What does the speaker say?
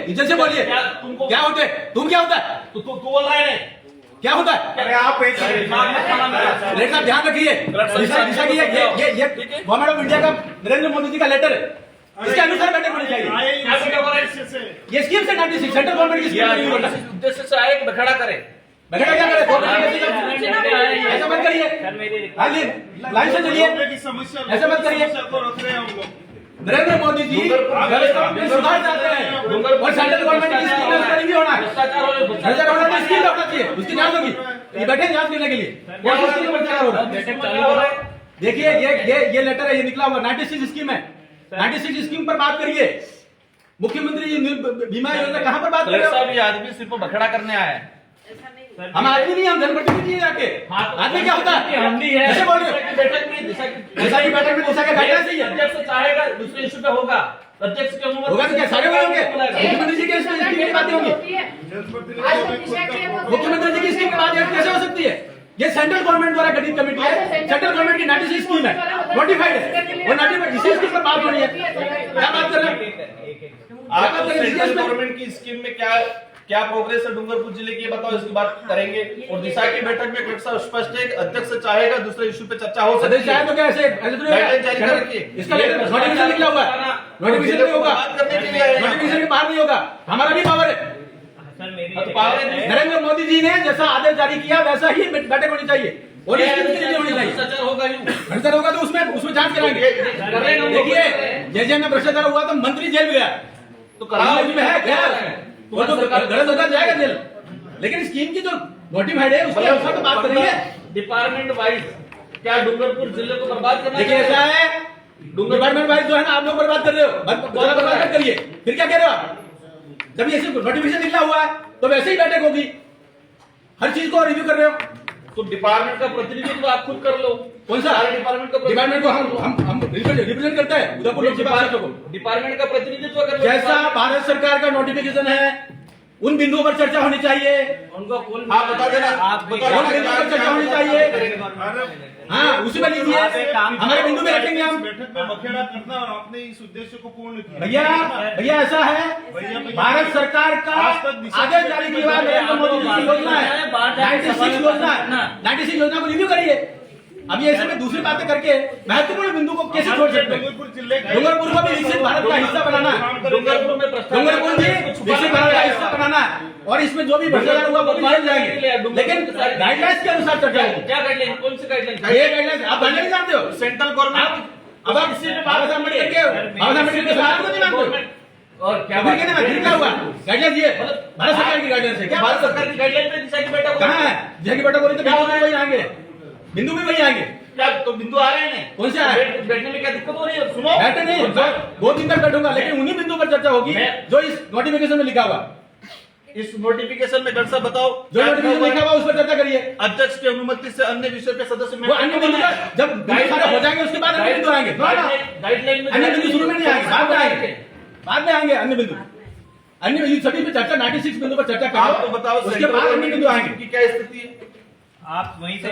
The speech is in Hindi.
इज्जत से बोलिए। क्या होते है? तुम क्या होता है? तू बोल रहा है क्या होता है? अरे आप लेटर साहब ध्यान रखिए, दिशा की ये गवर्नमेंट ऑफ इंडिया का नरेंद्र मोदी जी का लेटर है, इसके अनुसार बैठक होनी चाहिए। ये स्कीम से 96 सेंट्रल गवर्नमेंट की स्कीम उद्देश्य से आए बखड़ा करे। बैठक क्या करे? ऐसा मत करिए, लाइन से चलिए, ऐसा मत करिए। नरेंद्र मोदी जी व्यवस्था में सुधार चाहते हैं और सेंट्रल गवर्नमेंट की स्कीम में उसका रिव्यू होना है। सेंट्रल गवर्नमेंट की स्कीम होना चाहिए, उसकी जांच होगी। ये बैठे जांच करने के लिए कौन सी स्कीम पर तैयार हो रहा है? देखिए ये लेटर है, ये निकला हुआ 96 स्कीम है। 96 स्कीम पर बात करिए। मुख्यमंत्री बीमा योजना कहाँ पर बात कर रहे हो? ये आदमी सिर्फ बखड़ा करने आया है। हम आदमी नहीं, हम जनप्रतिनिधि हैं जाके। आदमी क्या होता है? हम भी है। कैसे बोल रहे हो? बैठक में दिशा की बैठक में दिशा का गाइडलाइंस ही है। अध्यक्ष चाहेगा दूसरे इशू पे होगा, अध्यक्ष की अनुमति होगा तो क्या सारे होंगे? मुख्यमंत्री जी की स्कीम की बातें होंगी। मुख्यमंत्री जी की स्कीम की बात कैसे हो सकती है? ये सेंट्रल गवर्नमेंट द्वारा गठित कमेटी है, सेंट्रल गवर्नमेंट की 96 स्कीम है, नोटिफाइड है, और नोटिफाइड इसी स्कीम पर बात हो रही है। क्या बात कर रहे हैं आप? सेंट्रल गवर्नमेंट की स्कीम में क्या प्रोग्रेस है डूंगरपुर जिले की, बताओ, इसकी बात करेंगे। और दिशा की बैठक में कलेक्टर साहब स्पष्ट है, अध्यक्ष चाहेगा दूसरे इशू पे चर्चा हो सकती है। तो क्या ऐसे इसका लेटर नोटिफिकेशन निकला हुआ है, नोटिफिकेशन नहीं होगा, नोटिफिकेशन के बाहर नहीं होगा, हमारा भी पावर है। नरेंद्र मोदी जी ने जैसा आदेश जारी किया वैसा ही बैठक होनी चाहिए और इसकी होनी चाहिए। भ्रष्टाचार होगा तो उसमें जांच कराएंगे। देखिए जैसे में भ्रष्टाचार हुआ तो मंत्री जेल गया, तो करार में है गया, वो तो गलत होता जाएगा जेल। लेकिन स्कीम की जो नोटिफाइड है उसके अनुसार तो बात करेंगे। डिपार्टमेंट वाइज क्या डूंगरपुर जिले को बर्बाद करना? देखिए ऐसा है, डिपार्टमेंट वाइज जो है ना आप लोग बर्बाद कर रहे हो, बर्बाद मत करिए। फिर क्या कह रहे हो आप? जब ये नोटिफिकेशन निकला हुआ है तो वैसे ही बैठक होगी, हर चीज को रिव्यू कर रहे हो। तो डिपार्टमेंट का प्रतिनिधित्व आप खुद कर लो। कौन सा डिपार्टमेंट को हम रिप्रेजेंट करते हैं उदयपुर लोकसभा क्षेत्र को। डिपार्टमेंट का प्रतिनिधित्व कर लो। जैसा भारत सरकार का नोटिफिकेशन है उन बिंदुओं पर चर्चा होनी चाहिए। उनको आप बता देना, आप उन बिंदुओं पर चर्चा होनी चाहिए। हाँ उसी में लीजिए, हमारे बिंदु में रखेंगे हम। बैठक में बखेड़ा करना और आपने इस उद्देश्य को पूर्ण किया। भैया ऐसा है, भारत सरकार का आदेश जारी किया हुआ नरेंद्र मोदी जी की योजना है 96 योजना है, 96 योजना को रिव्यू करिए। अब ये ऐसे दूसरी बातें करके महत्वपूर्ण बिंदु को कैसे छोड़ सकते हैं? डूंगरपुर को भी विकसित भारत का हिस्सा बनाना है, डूंगरपुर भी विकसित भारत का हिस्सा बनाना है और इसमें जो भी भ्रष्टाचार हुआ वो भी बदल जाएंगे, लेकिन गाइडलाइंस के अनुसार चर्चा होगी। क्या गाइडलाइन? कौन सी गाइडलाइन? ये गाइडलाइंस आप गाइडलाइन नहीं जानते हो? सेंट्रल गवर्नमेंट अब आप इसी में बाबा साहब अम्बेडकर के सलाह को नहीं मानते और क्या फिर कहने में क्या हुआ? गाइडलाइंस ये भारत सरकार की गाइडलाइंस है। क्या भारत सरकार की गाइडलाइन पे दिशा की बैठक कहाँ है? दिशा की बैठक हो रही तो बिंदु भी वही आएंगे, बिंदु भी वही आएंगे। क्या तो बिंदु आ रहे हैं? कौन से आ रहे हैं? बैठने में क्या दिक्कत हो रही है? सुनो, बैठे नहीं, 2 दिन तक बैठूंगा, लेकिन उन्हीं बिंदु पर चर्चा होगी जो इस नोटिफिकेशन में लिखा हुआ। इस नोटिफिकेशन में डॉक्टर साहब बताओ, जो नोटिफिकेशन लिखा हुआ उस पर चर्चा करिए। अध्यक्ष की अनुमति से अन्य विषय पे सदस्य वो अन्य बिंदु जब गाइडलाइन हो जाएंगे उसके बाद अन्य बिंदु आएंगे। गाइडलाइन में अन्य बिंदु शुरू में नहीं आएंगे, बाद में आएंगे, बाद में आएंगे अन्य बिंदु। अन्य सभी पे चर्चा 96 बिंदु पर चर्चा करो, आप तो बताओ उसके बाद अन्य बिंदु आएंगे। क्या स्थिति है? आप वहीं से